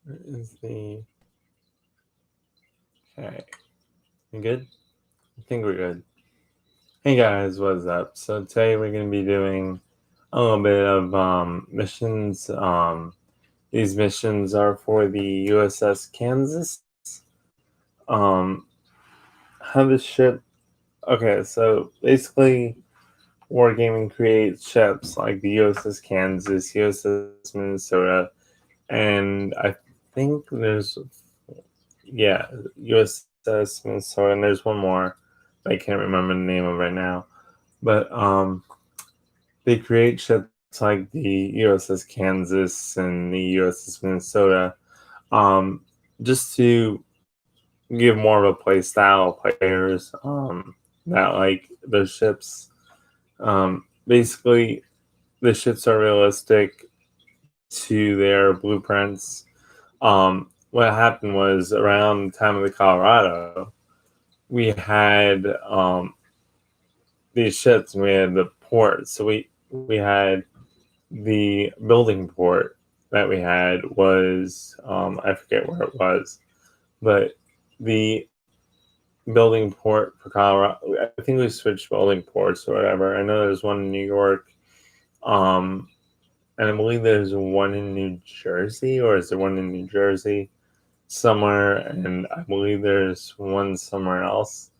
Where is the... Okay. You good? I think we're good. Hey guys, what's up? So today we're going to be doing a little bit of missions. These missions are for the USS Kansas. How the ship... Okay, so basically Wargaming creates ships like the USS Kansas, USS Minnesota, and I think there's... Yeah, USS Minnesota, and there's one more that I can't remember the name of right now. But they create ships like the USS Kansas and the USS Minnesota, just to give more of a play style players, that like those ships. Basically, the ships are realistic to their blueprints. What happened was around the time of the Colorado, we had these ships and we had the port. So we had the building port that we had was I forget where it was, but the building port for Colorado. I think we switched building ports or whatever. I know there's one in New York, and I believe there's one in New Jersey, or is there one in New Jersey somewhere? And I believe there's one somewhere else.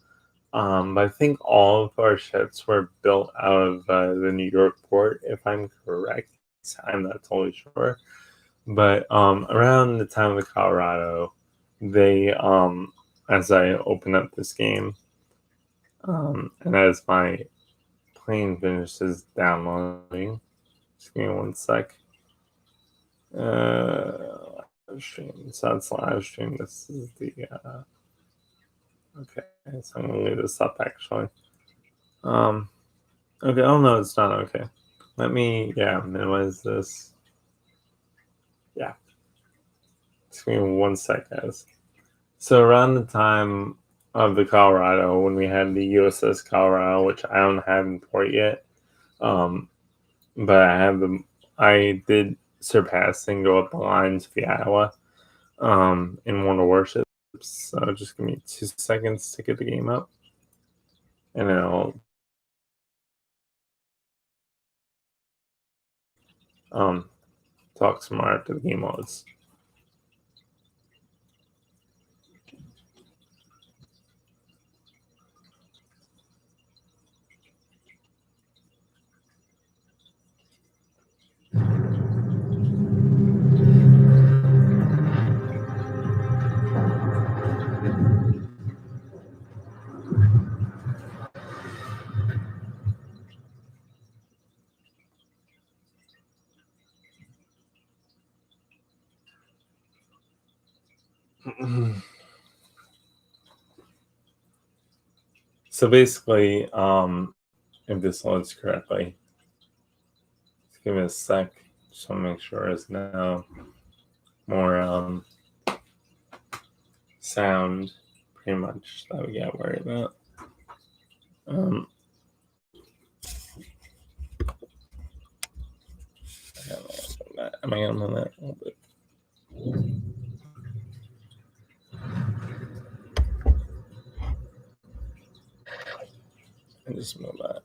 But I think all of our ships were built out of the New York port, if I'm correct. I'm not totally sure. But around the time of the Colorado, they, as I open up this game, and as my plane finishes downloading, just give me one sec. Live stream. So that's live stream. This is the... okay, so I'm gonna leave this up actually. Okay, oh no, it's not okay. Let me, minimize this. Yeah. Just give me one sec, guys. So around the time of the Colorado, when we had the USS Colorado, which I don't have in port yet, but I did surpass and go up the lines of the Iowa, in one of the warships. So just give me 2 seconds to get the game up, and then I'll talk some more after the game loads. So basically, if this loads correctly, just give it a sec. Just want to make sure there's no more sound, pretty much, that we got worried about. Am I gonna move that a little bit? And just move that.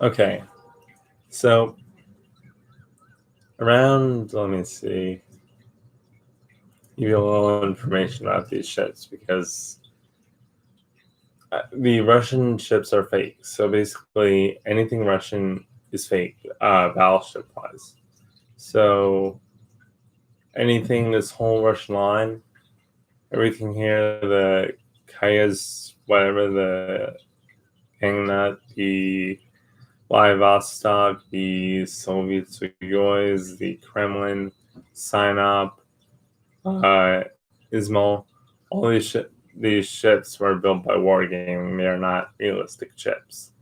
Okay, so around, let me see, give you a little information about these ships, because the Russian ships are fake. So basically, anything Russian is fake, battleship wise. So anything, this whole Russian line, everything here, the Kayas, whatever, the Gangnut, the Vladivostok, the Soviet Soyuz, the Kremlin, Sinop, Izmail, all these ships were built by Wargaming. They are not realistic ships.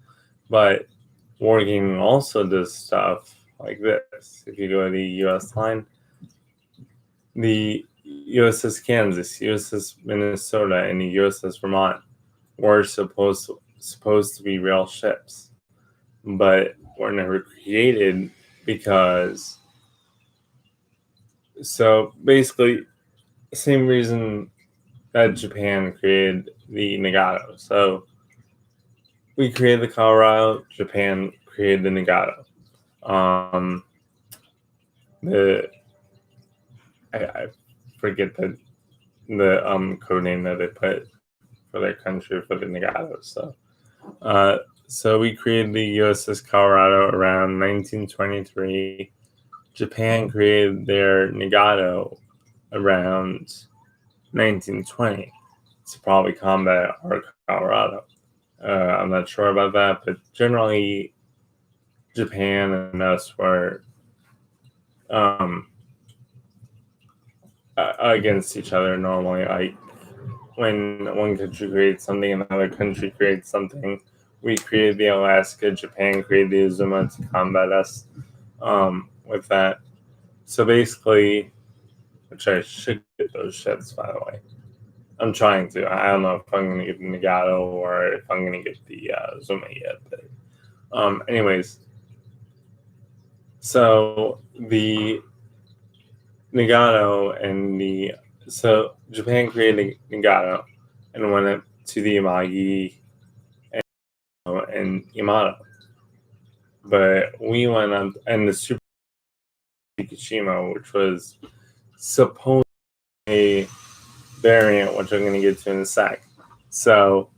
But Wargaming also does stuff like this. If you go to the US line, the USS Kansas, USS Minnesota, and the USS Vermont were supposed to be real ships, but were never created because So basically, same reason that Japan created the Nagato. So we created the Colorado, Japan created the Nagato. The I forget the code name that they put for their country for the Nagato. So we created the USS Colorado around 1923. Japan created their Nagato around 1920 to probably combat our Colorado. I'm not sure about that, but generally, Japan and us were against each other normally. Like when one country creates something, another country creates something. We created the Alaska, Japan created the Azuma to combat us with that. So basically, which I should get those ships, by the way. I'm trying to. I don't know if I'm going to get the Nagato or if I'm going to get the Zuma yet. But anyways, so the Nagato and Japan created Nagato and went up to the Imagi and Yamato. But we went up and the Super Fukushima, which was supposed a variant, which I'm going to get to in a sec. So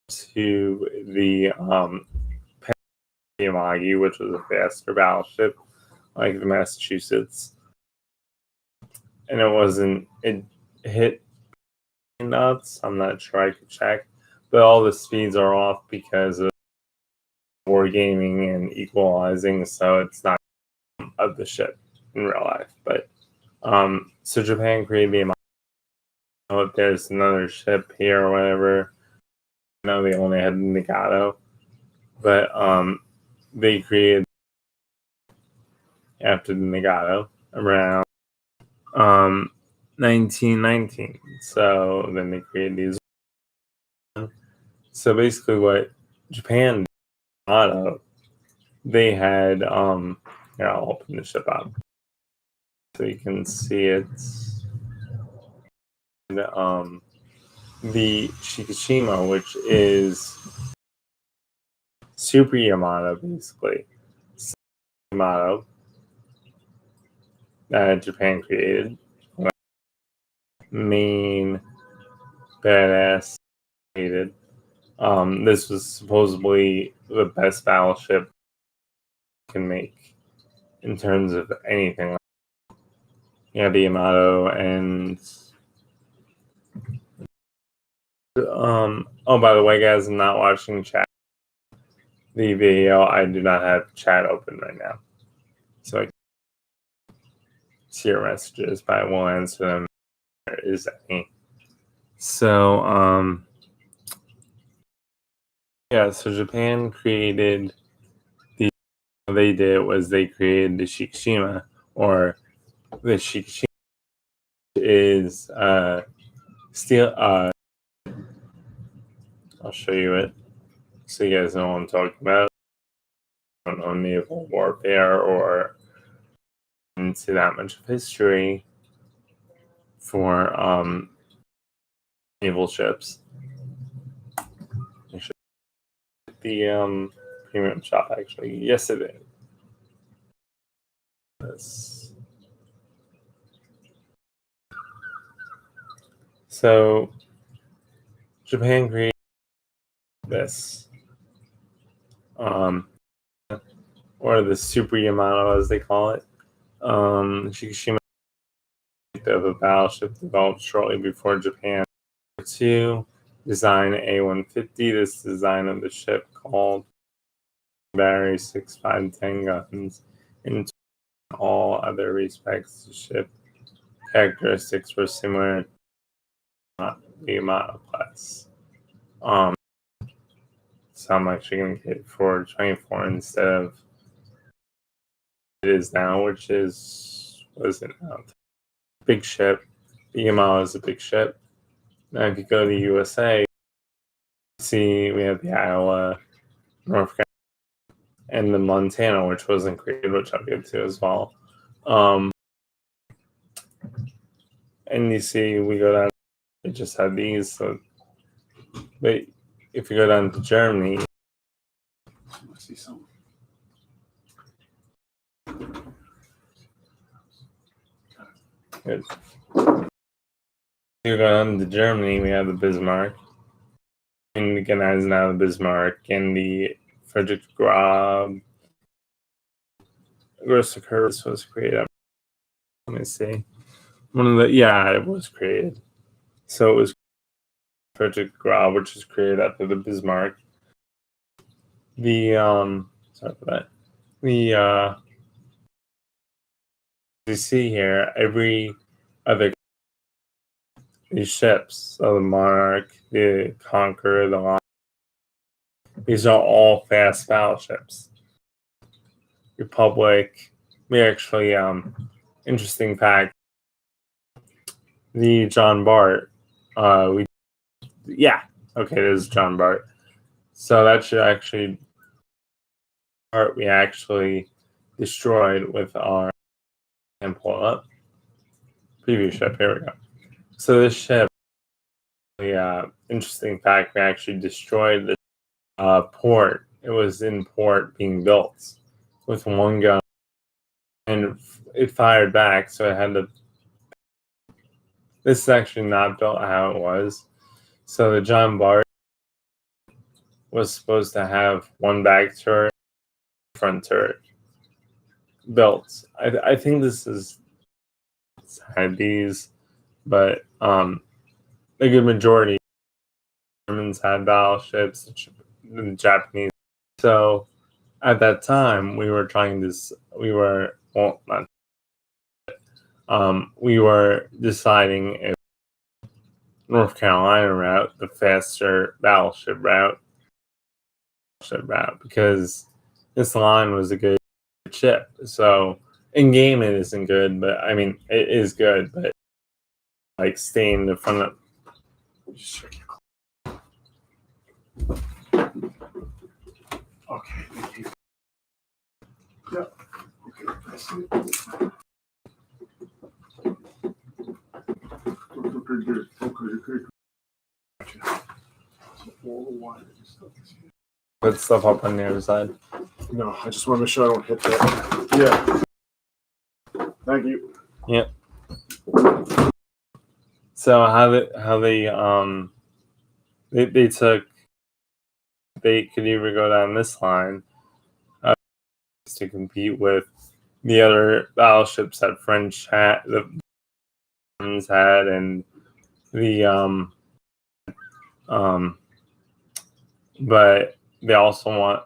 to the Yamagi, which was a faster battleship, like the Massachusetts, and it hit knots. I'm not sure, I could check, but all the speeds are off because of wargaming and equalizing, so it's not of the ship in real life. But so Japan created the if there's another ship here or whatever. No, they only had the Nagato, but they created after the Nagato around 1919. So then they created these. So basically, what Japan did, they had here, I'll open the ship up so you can see it. And, the Shikishima, which is Super Yamato, basically. Yamato that Japan created. Main badass created. This was supposedly the best battleship you can make in terms of anything. Yeah, the Yamato and oh, by the way, guys, I'm not watching chat. The video, I do not have chat open right now, so I can see your messages, but I will answer them if there is any. So yeah, so Japan created they created the Shikishima, or the Shikishima is steel. I'll show you it so you guys know what I'm talking about. I don't know naval warfare or into that much of history for naval ships. I should get the premium shop actually. Yes, it is. This. So Japan created this, or the Super Yamato as they call it. Shikishima of a battleship developed shortly before Japan. To design A150, this design of the ship called battery 6, 5, 10 guns. In all other respects, the ship characteristics were similar to the Yamato class. So I'm actually going to get for 24 instead of it is now, which is, what is it now? Big ship. The Yamato is a big ship. Now, if you go to the USA, see we have the Iowa, North Carolina, and the Montana, which wasn't created, which I'll get to as well. and you see we go down. It just had these. So, but if you go down to Germany, I see some. good. You go down to Germany, we have the Bismarck, and again, as now the Bismarck and the Frederick Grab. Gross Curse was created. Let me see. It was created. So it was Frederick Grab, which was created after the Bismarck. Sorry for that. You see here, every other these ships, so the Monarch, the Conqueror, the Lion, these are all fast battleships. Republic, we actually interesting fact. The John Bart, it is John Bart. So that should actually part we actually destroyed with our and pull up preview ship. Here we go. So this ship, interesting fact, we actually destroyed the port. It was in port being built with one gun, and it fired back. So it had to. This is actually not built how it was. So the John Bart was supposed to have one back turret, front turret built. I think this is had these, but a good majority of Germans had battleships, the Japanese. So at that time, we were deciding if North Carolina route, the faster battleship route, because this line was a good ship. So in game it isn't good, but I mean it is good, but like staying in the front of. Okay, thank you. Yep. Okay, I see it. Good. Gotcha. So all the wires and stuff is here. Put stuff up on the other side. No, I just want to make sure I don't hit that. Yeah. Thank you. Yep. So they could either go down this line to compete with the other battleships that the French had, and the but they also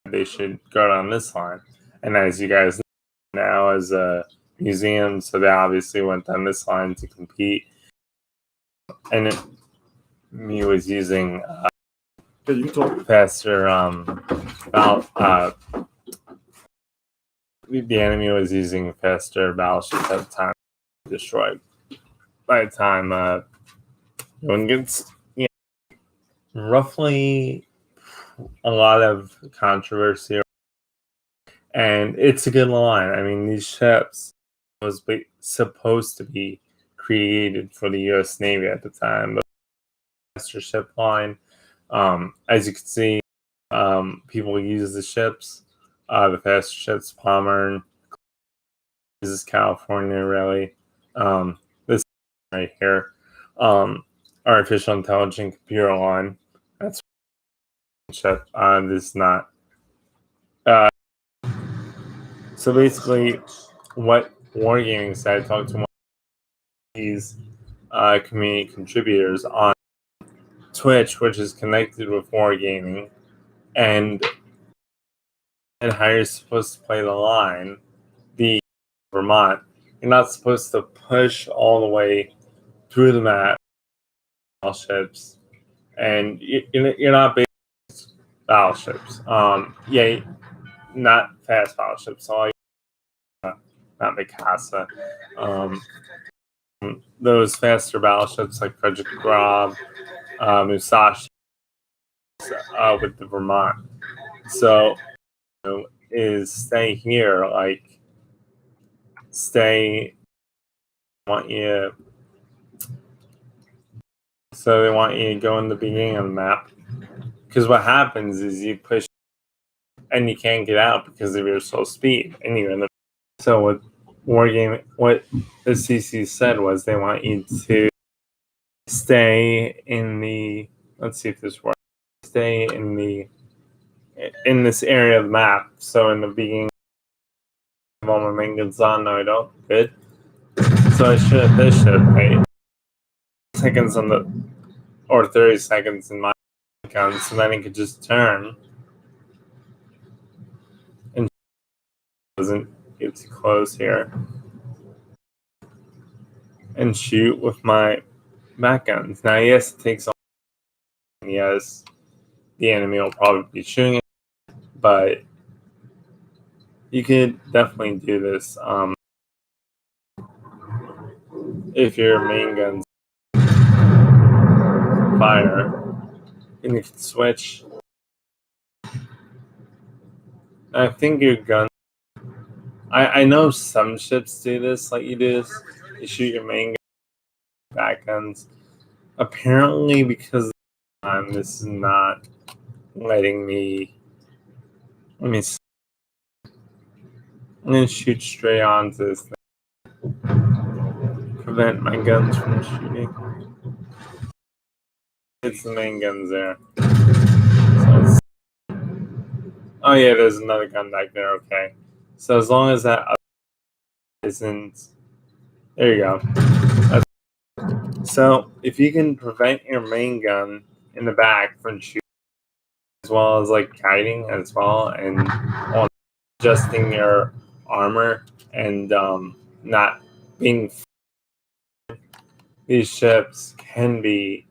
they should go down this line. And as you guys know now, as a museum, so they obviously went down this line to compete. And me was using faster the enemy was using faster battleships at the time, destroyed. By the time one gets roughly a lot of controversy, and it's a good line. I mean, these ships was supposed to be created for the U.S. Navy at the time, the faster ship line. As you can see, people use the ships, the faster ships. Palmer, this is California, really. This right here, artificial intelligent computer line. That's ship. This is not. So basically, what Wargaming said, I talked to one of these community contributors on Twitch, which is connected with Wargaming, and how you're supposed to play the line, the Vermont. You're not supposed to push all the way through the map, battleships, and you're not based battleships. Not fast battleships. So not Mikasa. Those faster battleships like Frederick Grab, Musashi, with the Vermont. So is stay here, like stay want you. So they want you to go in the beginning of the map, because what happens is you push and you can't get out because of your slow speed, and you're in the. So what Wargame, what the CC said was they want you to stay in the. Let's see if this works. Stay in this area of the map. So in the beginning, all my main guns on. No, I don't. Good. So I should. This should right. Seconds on the, or 30 seconds in my gun, so then it could just turn and doesn't get too close here and shoot with my back guns. Now, yes, it takes. Yes, the enemy will probably be shooting it, but you could definitely do this if your main guns fire, and you can switch. I think your gun. I know some ships do this, like you do this. You shoot your main gun, back guns. Apparently, because of the time, this is not letting me. Let me. I'm gonna shoot straight onto this thing. Prevent my guns from shooting. It's the main guns there. So oh yeah, there's another gun back there. Okay, so as long as that isn't, there you go. So if you can prevent your main gun in the back from shooting, as well as like guiding as well, and on adjusting your armor and not being. These ships can be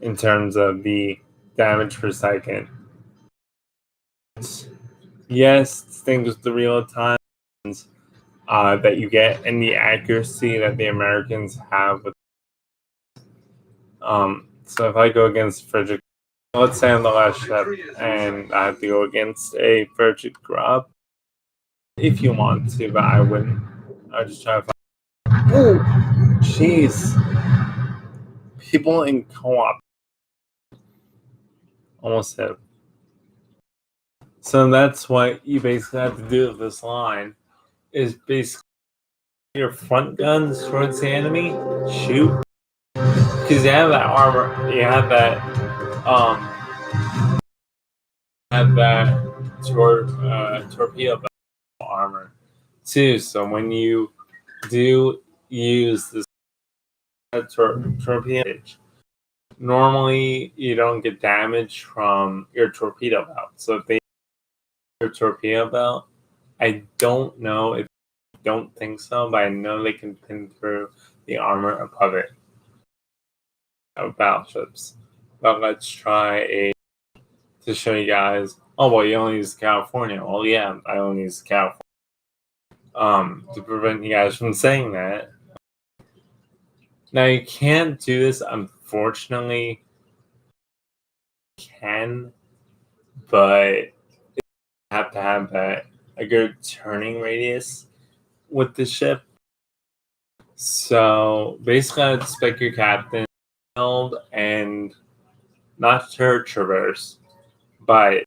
in terms of the damage per second. Yes, things with the real time that you get and the accuracy that the Americans have. So if I go against Frederick, let's say I'm the last ship and I have to go against a Frederick Grub, if you want to, but I wouldn't. I would just try to find. Oh, jeez. People in co-op almost hit. So that's what you basically have to do with this line, is basically your front guns towards the enemy, shoot. Because you have that armor, you have that torpedo armor too. So when you do use this torpedo, normally you don't get damage from your torpedo belt. So if they your torpedo belt, I don't know if don't think so, but I know they can pin through the armor above it of battleships. But let's try to show you guys. Oh well, you only use California. Well, yeah, I only use California. To prevent you guys from saying that. Now you can't do this, unfortunately. You can, but you have to have a good turning radius with the ship. So basically, I'd spec your captain and not turret traverse, but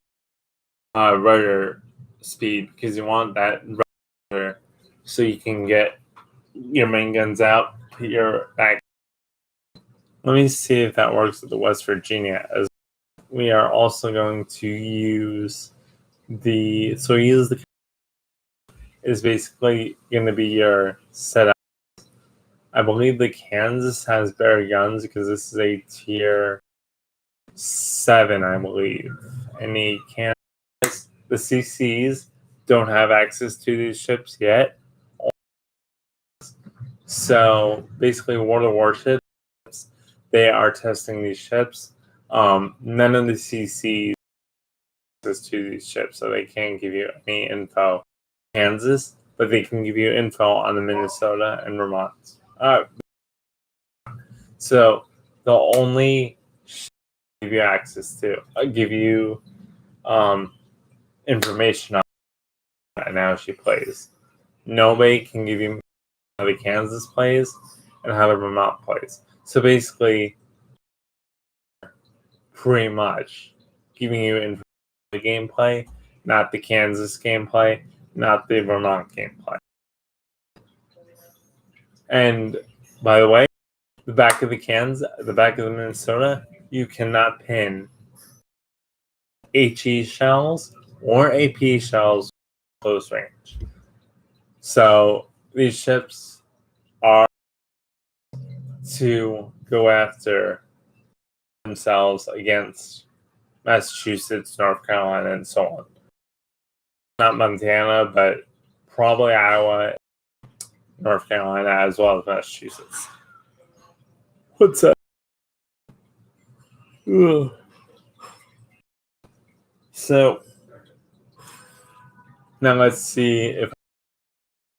rudder speed, because you want that rudder so you can get your main guns out, put your back. Let me see if that works with the West Virginia. As we are also going to use the is basically going to be your setup. I believe the Kansas has better guns because this is a tier 7, I believe. And the Kansas, the CCs don't have access to these ships yet. So basically, World of Warships, they are testing these ships. None of the CCs access to these ships, so they can't give you any info. Kansas, but they can give you info on the Minnesota and Vermont. So the only give you access to give you information on and how she plays. Nobody can give you how the Kansas plays and how the Vermont plays. So basically, pretty much giving you information the gameplay, not the Kansas gameplay, not the Vermont gameplay. And by the way, the back of the Minnesota, you cannot pin HE shells or AP shells close range. So these ships are to go after themselves against Massachusetts, North Carolina, and so on. Not Montana, but probably Iowa, North Carolina, as well as Massachusetts. What's that? Ugh. So now let's see if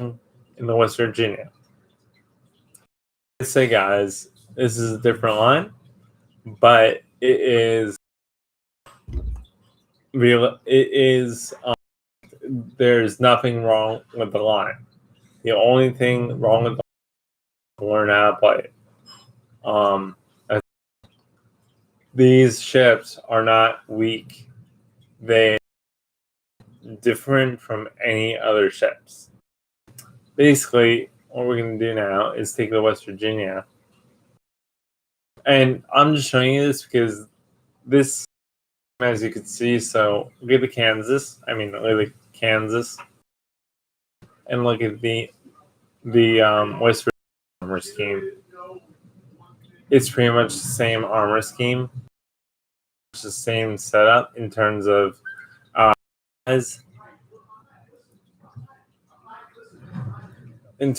in the West Virginia. Let's say, guys, this is a different line, but it is real. It is. There's nothing wrong with the line. The only thing wrong with the line is learn how to play it. These ships are not weak. They are different from any other ships. Basically, what we're going to do now is take the West Virginia. And I'm just showing you this because this, as you can see, so look at the Kansas. Look at the Kansas. And look at the West Virginia armor scheme. It's pretty much the same armor scheme. It's the same setup in terms of as in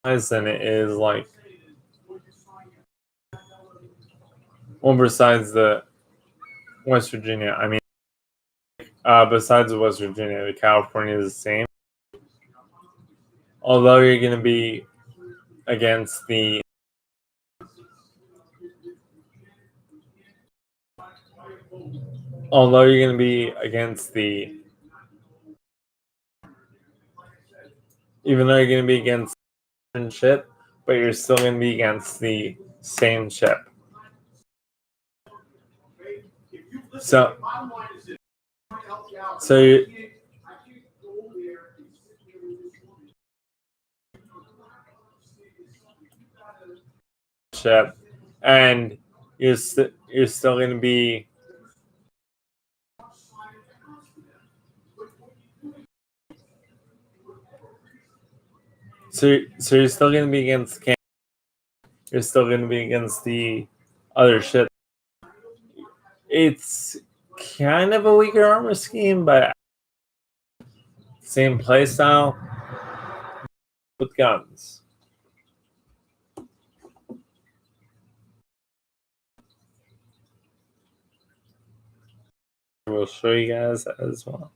terms than it is like. Well, besides the West Virginia, besides the West Virginia, the California is the same. Although you're going to be against the even though you're going to be against the ship, but you're still going to be against the same ship. So ship, and you're still going to be so you're still going to be against Canada. You're still going to be against the other ship. It's kind of a weaker armor scheme, but same playstyle with guns. We'll show you guys as well.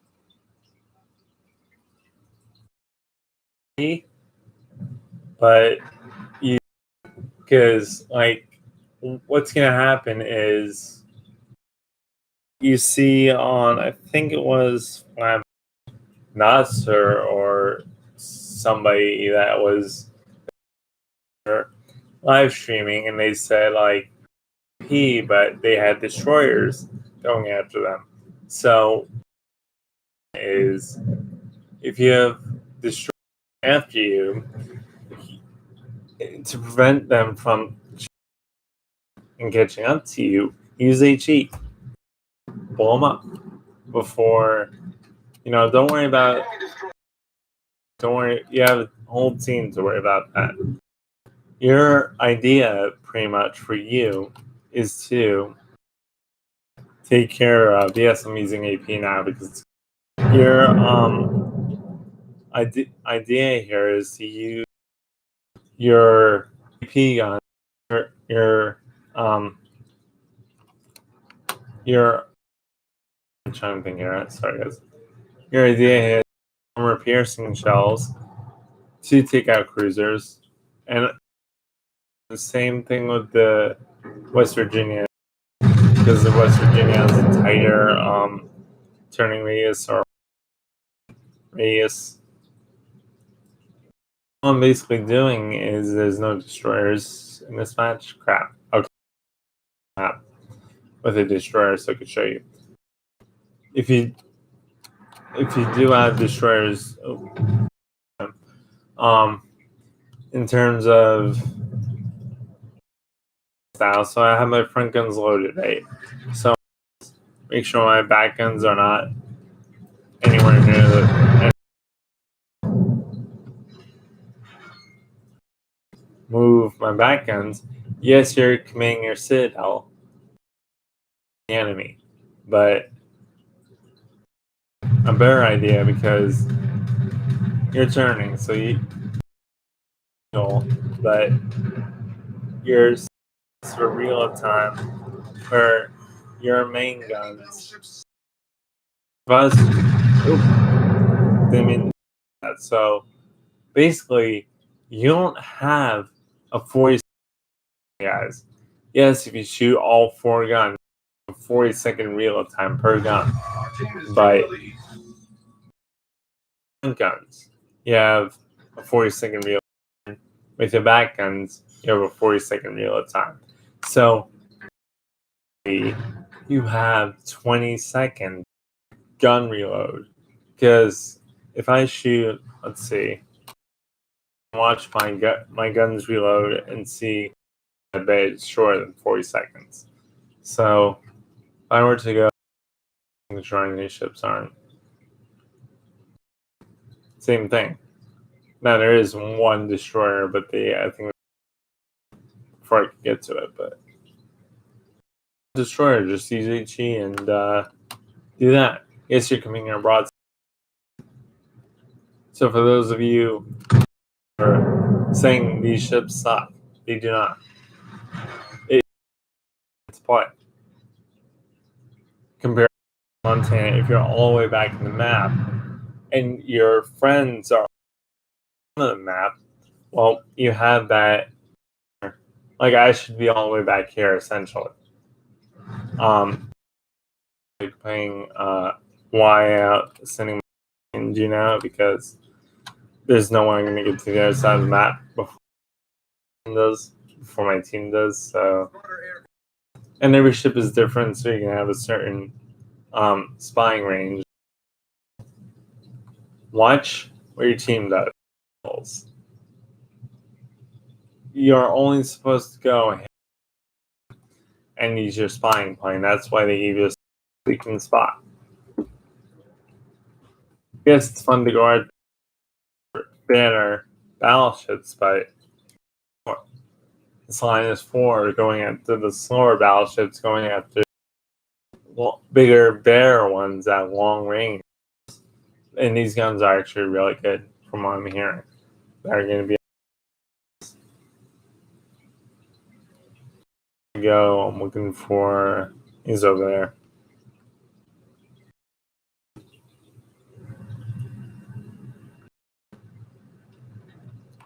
But because what's gonna happen is you see on, I think it was Nasser or somebody that was live streaming, and they said but they had destroyers going after them. So is if you have destroyers after you, to prevent them from catching up to you, use HE. Blow them up before, don't worry, you have a whole team to worry about that. Your idea, pretty much, for you is to take care of, yes, I'm using AP now because your idea here is to use your AP gun, I'm trying to think here. Sorry, guys. Your idea is armor piercing shells to take out cruisers, and the same thing with the West Virginia, because the West Virginia has a tighter turning radius or radius. I'm basically doing is there's no destroyers in this match. Crap. Okay. Map with a destroyer, so I could show you. If you do have destroyers, in terms of style, so I have my front guns loaded, right? So make sure my back guns are not anywhere near the. Move my back guns. Yes, you're commanding your citadel, the enemy, but a better idea because you're turning, so you know, but you're for real time for your main guns. Buzz, I mean that. So basically, you don't have a 40 guys. Yes, if you shoot all 4 guns, 40-second reload time per gun, but guns, you have a 40-second reload time. With your back guns, you have a 40-second reload time. So you have 20-second gun reload. Because if I shoot, let's see, watch my guns reload and see I bet it's shorter than 40 seconds. So if I were to go, destroying these ships aren't. Same thing. Now there is one destroyer, but I think before I could get to it, but destroyer, just use HE and do that. Yes, you're coming here broadside. So for those of you who are saying these ships suck, they do not. It's play. Compare to Montana, if you're all the way back in the map and your friends are on the map, well, you have that. Like I should be all the way back here essentially. Like playing Y out, sending my engine out because there's no way I'm gonna get to the other side of the map before my team does. So, and every ship is different, so you can have a certain spying range. Watch what your team does. You're only supposed to go and use your spying plane. That's why they gave you a leaking spot. Yes, it's fun to go out banner battleships, but this line is for going after the slower battleships, going after bigger, bear ones at long range. And these guns are actually really good, from what I'm hearing. They're going to be. Go. I'm looking for. He's over there.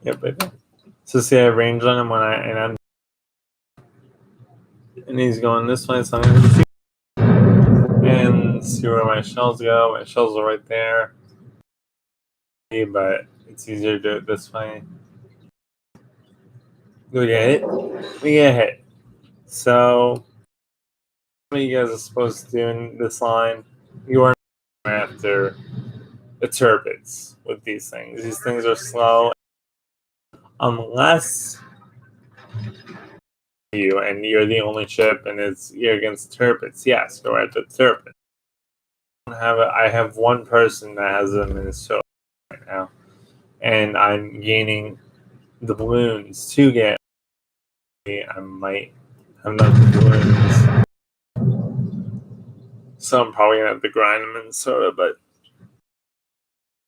Yep, right there. So see, I have range on him and he's going this way, so I'm going to shoot and see where my shells go. My shells are right there, but it's easier to do it this way. Do we get hit? We get hit. So, what you guys are supposed to do in this line? You are after the turrets with these things. These things are slow unless you're the only ship and you're against turrets. Yes, go after turrets. I have one person that has them in his show right now, and I'm gaining the balloons to get. I might have enough balloons, so I'm probably gonna have to grind them in soda. But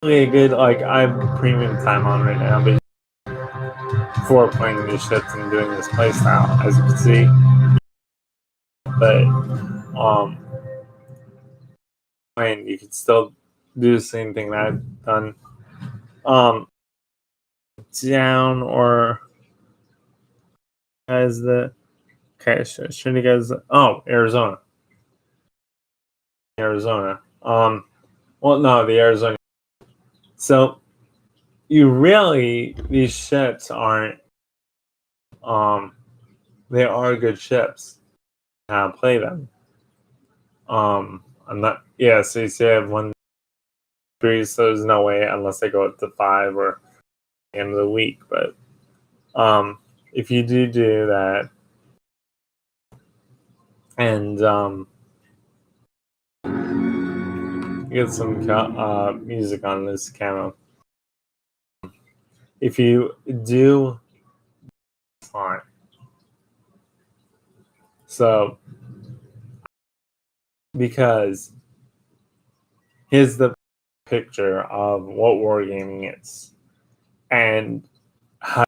really good, like I'm premium time on right now, but before playing these ships and doing this playstyle, as you can see. But and you can still do the same thing that I've done. Down or as the okay, should you guys? Oh, Arizona. Well, no, the Arizona. So these ships aren't they are good ships. How to play them. I'm not so you say I have 1 3, so there's no way unless I go up to 5 or the end of the week. But if you do that and get some music on this camo. If you do, fine. So, because here's the picture of what wargaming is, and how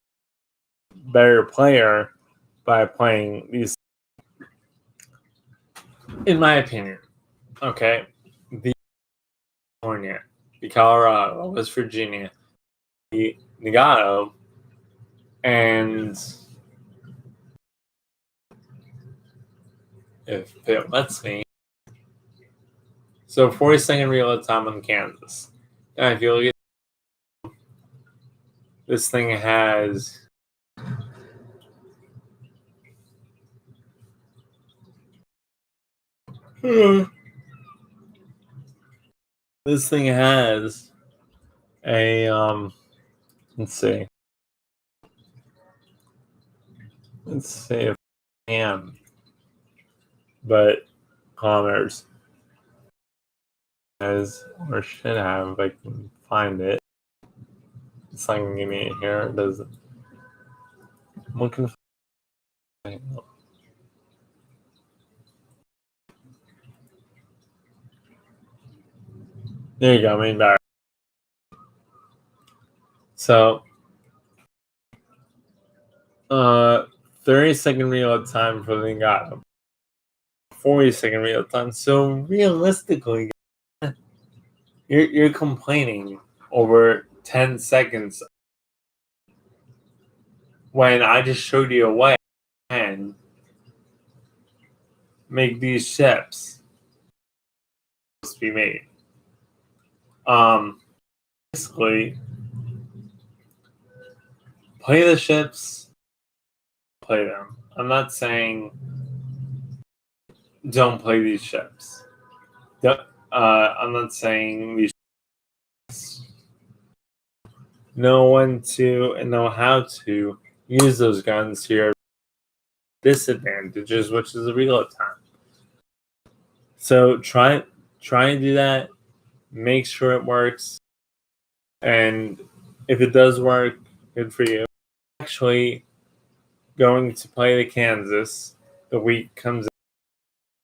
better player by playing these. In my opinion, okay, the California, the Colorado, West Virginia, the Nagato, and if it lets me. So 40-second reload time on Kansas. Now if you look at this thing has this thing has a let's see if I am, but kilometers as or should have if I can find it. It's not gonna give me it here. It doesn't. What can I There you go, main battery. So 30-second reload time for the Nagato. 40-second reload time. So realistically, you're complaining over 10 seconds when I just showed you a way and make these ships to be made. Basically, play the ships, play them. I'm not saying don't play these ships. I'm not saying these ships. Know when to and know how to use those guns to your disadvantages, which is the reload time. So try and do that. Make sure it works, and if it does work, good for you. Actually, going to play the Kansas. The week comes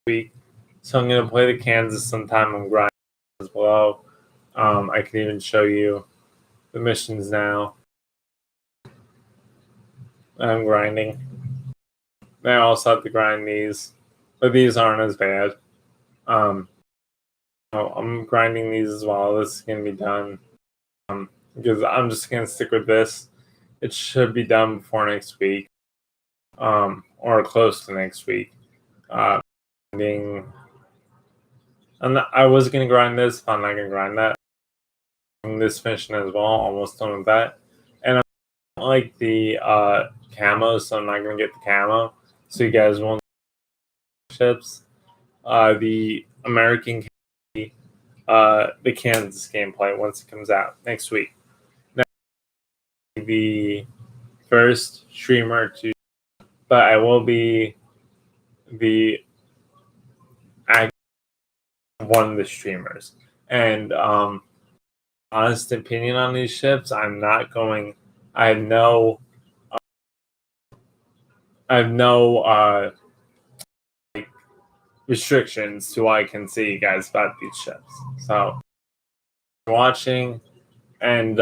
week, so I'm going to play the Kansas sometime on grind as well. I can even show you the missions now. I'm grinding. I also have to grind these, but these aren't as bad. I'm grinding these as well. This is going to be done because I'm just going to stick with this. It should be done before next week, or close to next week. I was going to grind this, but I'm not going to grind that. This mission as well, almost done with that. And I don't like the camo, so I'm not going to get the camo. So you guys won't ships. The American the Kansas gameplay once it comes out next week. The first streamer to, but I will be the one of the streamers. And honest opinion on these ships, I'm not going. I have no restrictions to what I can see you guys about these ships. So watching, and